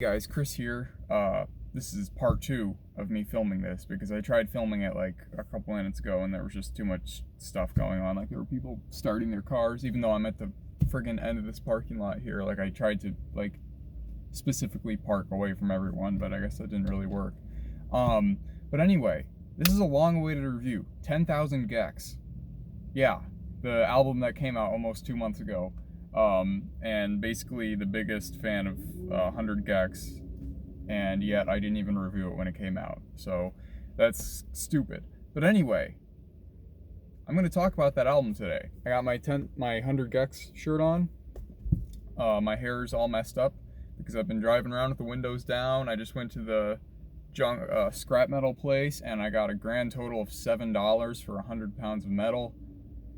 Guys, Chris here. This is part two of me filming this because I tried filming it like a couple minutes ago and there was just too much stuff going on. Like there were people starting their cars, even though I'm at the friggin' end of this parking lot here. Like I tried to like specifically park away from everyone, but I guess that didn't really work. But anyway, this is a long-awaited review. 10,000 gecs. Yeah, the album that came out almost 2 months ago. And basically the biggest fan of 100 gecs, and yet I didn't even review it when it came out. So that's stupid. But anyway, I'm going to talk about that album today. I got my 100 gecs shirt on. My hair's all messed up because I've been driving around with the windows down. I just went to the scrap metal place and I got a grand total of $7 for 100 pounds of metal.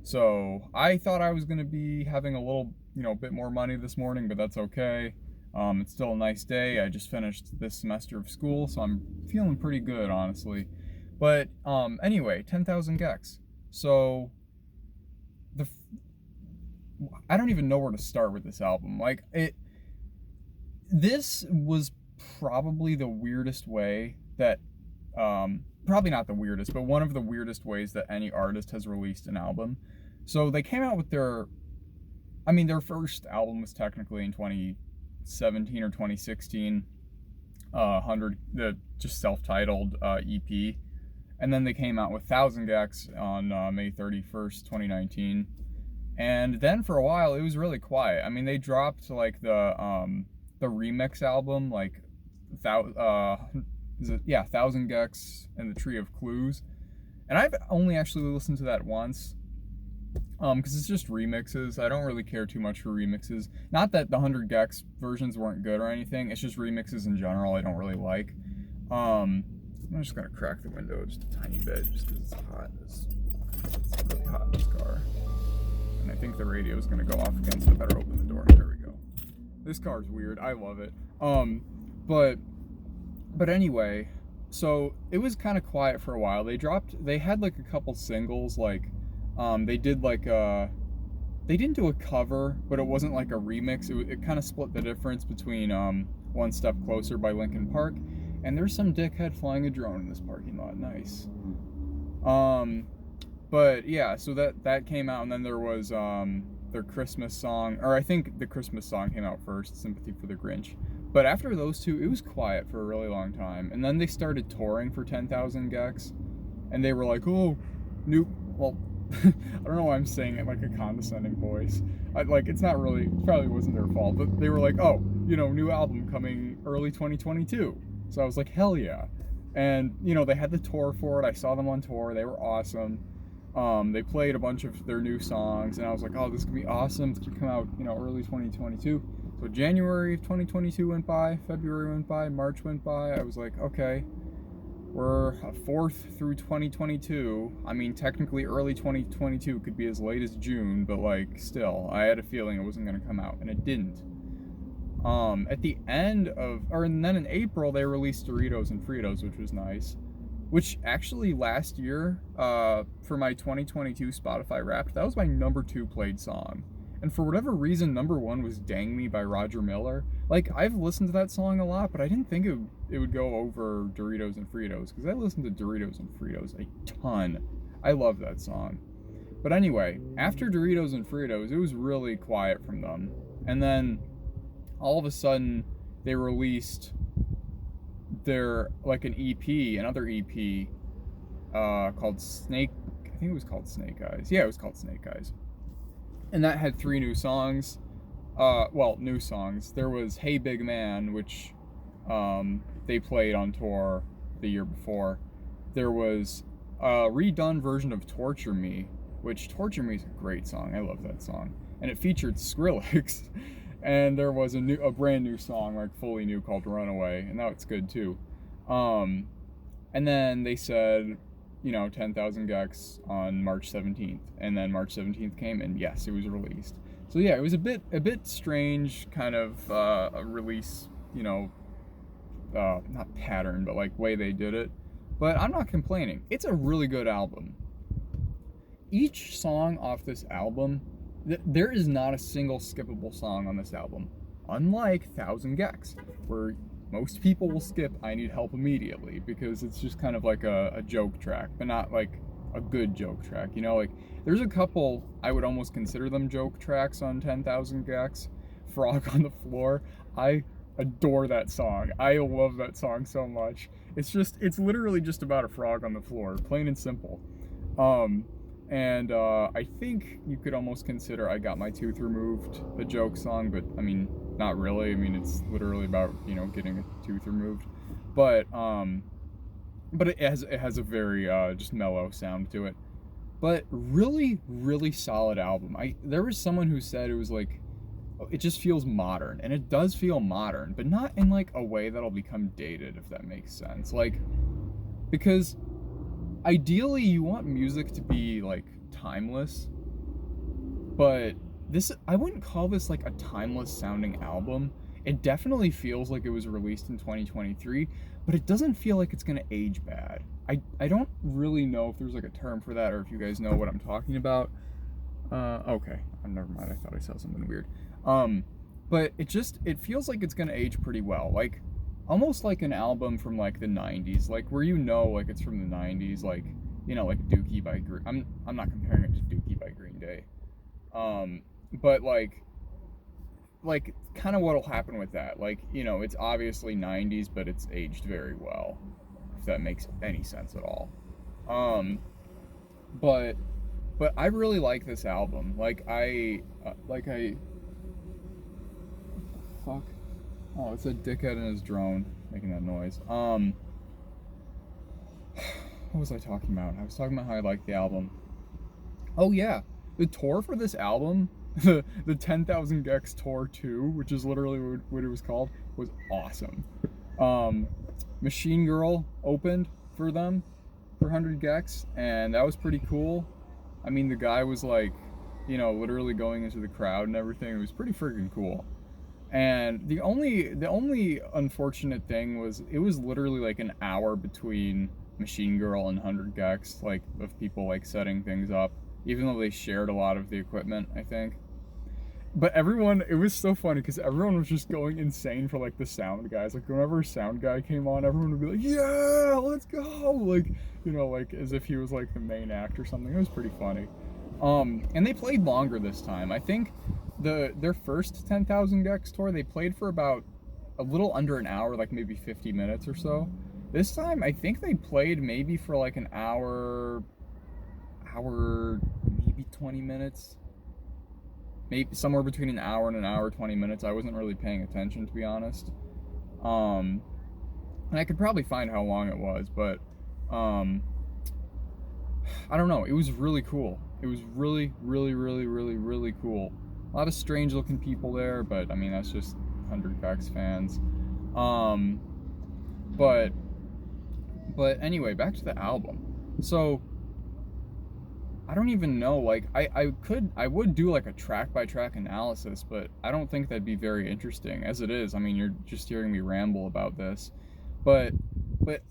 So I thought I was going to be having a little, bit more money this morning, but that's okay. It's still a nice day. I just finished this semester of school, so I'm feeling pretty good, honestly. But anyway, 10,000 gecs. So I don't even know where to start with this album. This was probably the weirdest way that, probably not the weirdest, but one of the weirdest ways that any artist has released an album. So they came out with their first album was technically in 2017 or 2016, the just self-titled EP. And then they came out with 1,000 gecs on May 31st, 2019. And then for a while, it was really quiet. They dropped like the remix album, like 1,000 gecs and the Tree of Clues. And I've only actually listened to that once, because it's just remixes. I don't really care too much for remixes. Not that the 100 gecs versions weren't good or anything, it's just remixes in general I don't really like. I'm just gonna crack the window just a tiny bit, just because it's hot. It's really hot in this car. And I think the radio is gonna go off again, so I better open the door. There we go. This car's weird, I love it. But anyway, so it was kind of quiet for a while. They had like a couple singles, like, they didn't do a cover, but it wasn't like a remix. It kind of split the difference between One Step Closer by Linkin Park, and there's some dickhead flying a drone in this parking lot. Nice. But yeah, so that came out, and then there was their Christmas song, or I think the Christmas song came out first, Sympathy for the Grinch. But after those two, it was quiet for a really long time, and then they started touring for 10,000 gecs, and they were like, oh, I don't know why I'm saying it like a condescending voice. It's not really, it probably wasn't their fault, but they were like, oh, new album coming early 2022. So I was like, hell yeah. And, they had the tour for it. I saw them on tour. They were awesome. They played a bunch of their new songs, and I was like, oh, this could be awesome. This could come out, early 2022. So January of 2022 went by, February went by, March went by. I was like, okay, we're a fourth through 2022. Technically early 2022 could be as late as June, but still, I had a feeling it wasn't going to come out, and it didn't. At the end of, and then in April, they released Doritos and Fritos, which was nice. Which actually last year, for my 2022 Spotify Wrapped, that was my number 2 played song. And for whatever reason, number 1 was Dang Me by Roger Miller. I've listened to that song a lot, but I didn't think it would go over Doritos and Fritos, because I listened to Doritos and Fritos a ton. I love that song. But anyway, after Doritos and Fritos, it was really quiet from them. And then, all of a sudden, they released another EP, called Snake, I think it was called Snake Eyes. Yeah, it was called Snake Eyes. And that had 3 new songs. New songs. There was Hey Big Man, which they played on tour the year before. There was a redone version of Torture Me, which Torture Me is a great song. I love that song. And it featured Skrillex. And there was a brand new song, fully new, called Runaway, and that's good too. And then they said, 10,000 gecs on March 17th, and then March 17th came, and yes, it was released. So yeah, it was a bit strange kind of a release, not pattern, but way they did it. But I'm not complaining. It's a really good album. Each song off this album, there is not a single skippable song on this album. Unlike 1,000 gecs, where most people will skip I Need Help Immediately because it's just kind of like a joke track, but not like a good joke track. You know, like there's a couple I would almost consider them joke tracks on 10,000 gecs. Frog on the Floor. I adore that song. I love that song so much. It's literally just about a frog on the floor, plain and simple. And I think you could almost consider I Got My Tooth Removed a joke song, but I mean, not really. I mean, it's literally about, you know, getting a tooth removed. But it has a very just mellow sound to it. But really, really solid album. There was someone who said it was like, it just feels modern, and it does feel modern, but not in like a way that'll become dated, if that makes sense. Like, because ideally you want music to be like timeless, but I wouldn't call this like a timeless sounding album. It definitely feels like it was released in 2023, but it doesn't feel like it's gonna age bad. I don't really know if there's like a term for that, or if you guys know what I'm talking about. Okay, never mind. I thought I saw something weird. But it feels like it's gonna age pretty well. Like, almost like an album from like the 90s, like where you know like it's from the 90s, like, you know, like Dookie by Green. I'm not comparing it to Dookie by Green Day. But like kind of what'll happen with that. Like, you know, it's obviously 90s, but it's aged very well, if that makes any sense at all. But I really like this album. Fuck. Oh, it's a dickhead in his drone making that noise. What was I talking about? I was talking about how I like the album. Oh yeah, the tour for this album, the 10,000 gecs tour 2, which is literally what it was called, was awesome. Machine Girl opened for them for 100 gecs, and that was pretty cool. I mean, the guy was like, you know, literally going into the crowd and everything. It was pretty freaking cool. And the only unfortunate thing was it was literally like an hour between Machine Girl and 100 gecs, like, of people like setting things up, even though they shared a lot of the equipment, I think. But it was so funny because everyone was just going insane for like the sound guys. Like, whenever a sound guy came on, everyone would be like, yeah, let's go, like, you know, like as if he was like the main act or something. It was pretty funny. And they played longer this time. I think their first 10,000 gecs tour, they played for about a little under an hour, like maybe 50 minutes or so. This time, I think they played maybe for like an hour, maybe 20 minutes. Maybe somewhere between an hour and an hour 20 minutes. I wasn't really paying attention, to be honest. And I could probably find how long it was, but I don't know. It was really cool. It was really, really, really, really, really cool. A lot of strange looking people there, but I mean, that's just 100 gecs fans. But anyway, back to the album. So I don't even know, like, I would do like a track by track analysis, but I don't think that'd be very interesting as it is. I mean, you're just hearing me ramble about this, but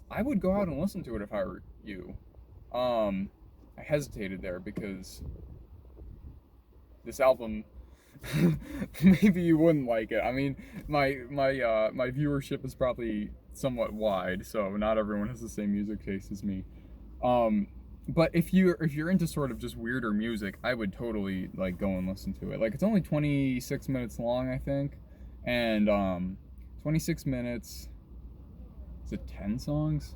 I would go out and listen to it if I were you. I hesitated there because this album, maybe you wouldn't like it. I mean, my viewership is probably somewhat wide, so not everyone has the same music taste as me. But if you're into sort of just weirder music, I would totally like go and listen to it. Like, it's only 26 minutes long, I think, and 26 minutes. Is it 10 songs?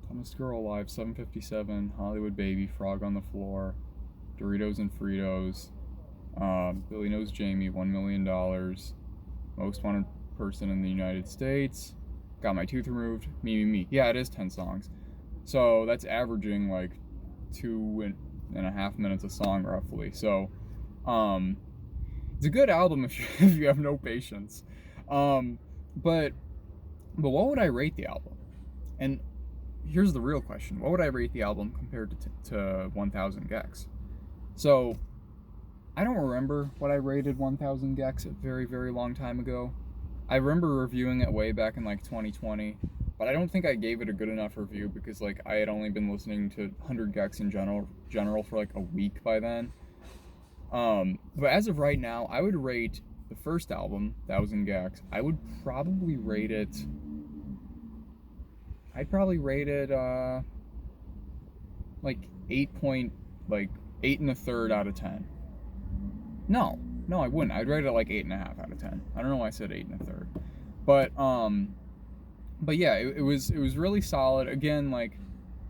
Dumbest Girl Alive, 757, Hollywood Baby, Frog on the Floor, Doritos and Fritos, Billy Knows Jamie, $1 million, Most Wanted Person in the United States, Got My Tooth Removed, Me. Yeah, it is 10 songs. So that's averaging like 2.5 minutes a song, roughly. So it's a good album if you have no patience. But what would I rate the album? And here's the real question: what would I rate the album compared to 1000 gecs? So I don't remember what I rated 1000 gecs a very, very long time ago. I remember reviewing it way back in like 2020, but I don't think I gave it a good enough review because like I had only been listening to 100 gecs in general for like a week by then. But as of right now, I would rate the first album, 1000 gecs, I would probably rate it I'd probably rate it like 8 and a third out of 10. No, no, I wouldn't. I'd rate it like 8.5 out of 10. I don't know why I said 8 and a third, but yeah, it was really solid. Again, like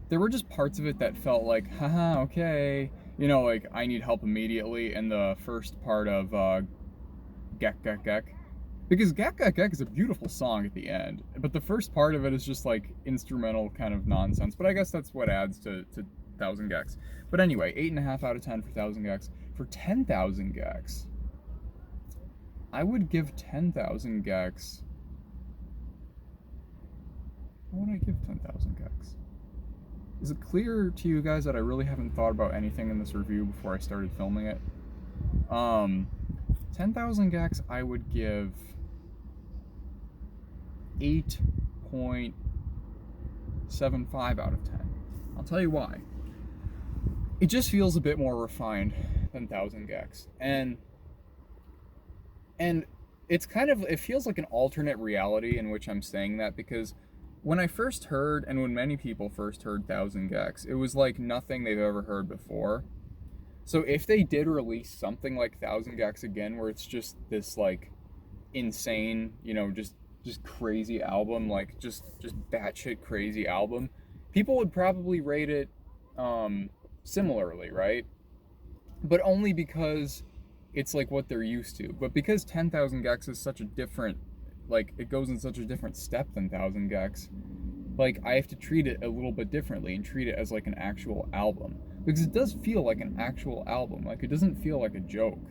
there were just parts of it that felt like, haha, okay, like I need help immediately. And the first part of Gek Gek Gek, because Gek Gek Gek is a beautiful song at the end, but the first part of it is just like instrumental kind of nonsense. But I guess that's what adds to 1,000 gecs. But anyway, 8.5 out of 10 for 1,000 gecs. For 10,000 gecs, I would give 10,000 gecs. What would I give 10,000 gecs? Is it clear to you guys that I really haven't thought about anything in this review before I started filming it? 10,000 gecs, I would give 8.75 out of 10. I'll tell you why. It just feels a bit more refined than 1,000 gecs. And it's kind of, it feels like an alternate reality in which I'm saying that, because when I first heard, and when many people first heard 1,000 gecs, it was like nothing they've ever heard before. So if they did release something like 1,000 gecs again, where it's just this like insane, just crazy album, like just batshit crazy album, people would probably rate it similarly, right? But only because it's like what they're used to. But because 10,000 gecs is such a different, like it goes in such a different step than 1,000 gecs, like I have to treat it a little bit differently and treat it as like an actual album, because it does feel like an actual album. Like it doesn't feel like a joke,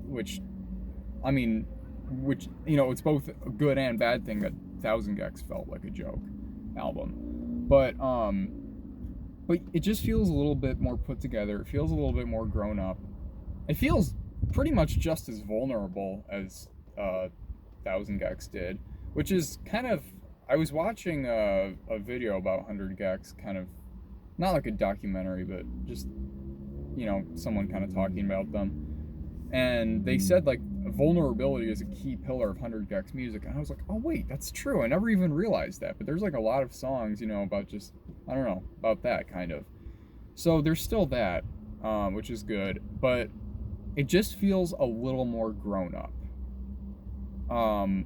which it's both a good and bad thing that 1,000 gecs felt like a joke album. But it just feels a little bit more put together. It feels a little bit more grown up. It feels pretty much just as vulnerable as 1,000 gecs did, which is kind of, I was watching a video about 100 gecs, kind of, not like a documentary, but just, someone kind of talking about them. And they said like vulnerability is a key pillar of 100 gecs music. And I was like, oh wait, that's true. I never even realized that. But there's like a lot of songs, about just, I don't know, about that kind of. So there's still that, which is good. But it just feels a little more grown up.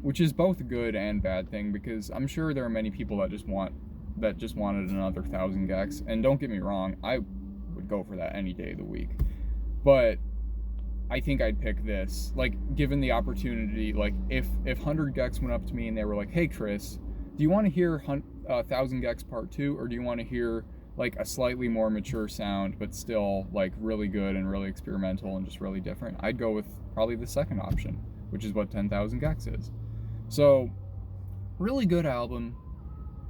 Which is both a good and bad thing, because I'm sure there are many people that just wanted another 1,000 gecs. And don't get me wrong, I would go for that any day of the week. But I think I'd pick this, like, given the opportunity. Like if 100 gecs went up to me and they were like, hey Chris, do you want to hear 1,000 gecs part 2, or do you want to hear like a slightly more mature sound but still like really good and really experimental and just really different? I'd go with probably the second option, which is what 10,000 gecs is. So really good album.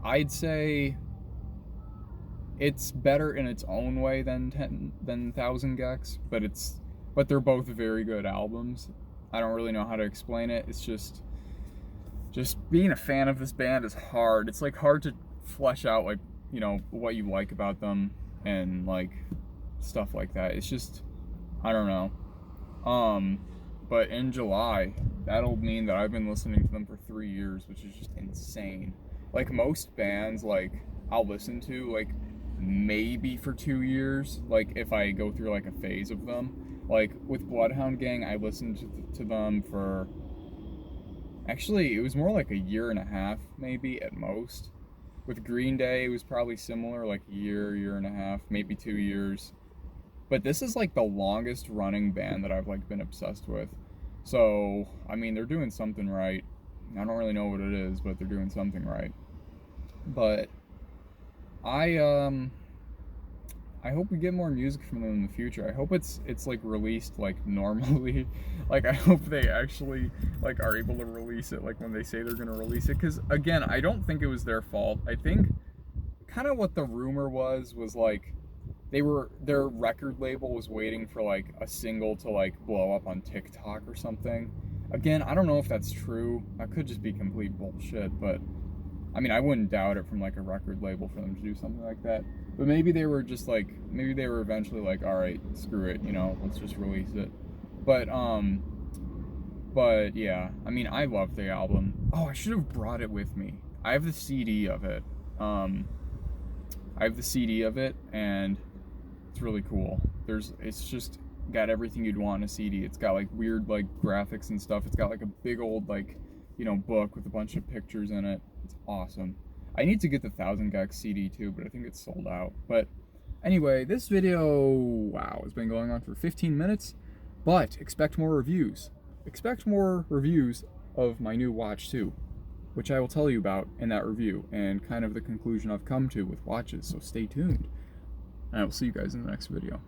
I'd say it's better in its own way than 1,000 gecs, but they're both very good albums. I don't really know how to explain it. It's just being a fan of this band is hard. It's like hard to flesh out like, what you like about them and like stuff like that. It's just, I don't know. But in July, that'll mean that I've been listening to them for 3 years, which is just insane. Like most bands, like I'll listen to like maybe for 2 years, like if I go through like a phase of them. Like with Bloodhound Gang, I listened to them for, actually it was more like a year and a half maybe at most. With Green Day, it was probably similar, like a year and a half, maybe 2 years. But this is like the longest running band that I've like been obsessed with. So, I mean, they're doing something right. I don't really know what it is, but they're doing something right. But I hope we get more music from them in the future. I hope it's like released like normally. Like I hope they actually like are able to release it like when they say they're gonna release it. Because again, I don't think it was their fault. I think kind of what the rumor was like their record label was waiting for like a single to like blow up on TikTok or something. Again, I don't know if that's true. That could just be complete bullshit, but I mean, I wouldn't doubt it from like a record label for them to do something like that. But maybe they were just like, maybe they were eventually like, all right, screw it, let's just release it. But yeah, I mean, I love the album. Oh, I should have brought it with me. I have the CD of it. I have the CD of it, and it's really cool. It's just got everything you'd want in a CD. It's got like weird like graphics and stuff. It's got like a big old like, you know, book with a bunch of pictures in it. It's awesome. I need to get the 1000 gecs CD too, but I think it's sold out. But anyway, this video, wow, has been going on for 15 minutes, but expect more reviews. Expect more reviews of my new watch too, which I will tell you about in that review, and kind of the conclusion I've come to with watches, so stay tuned. And I will see you guys in the next video.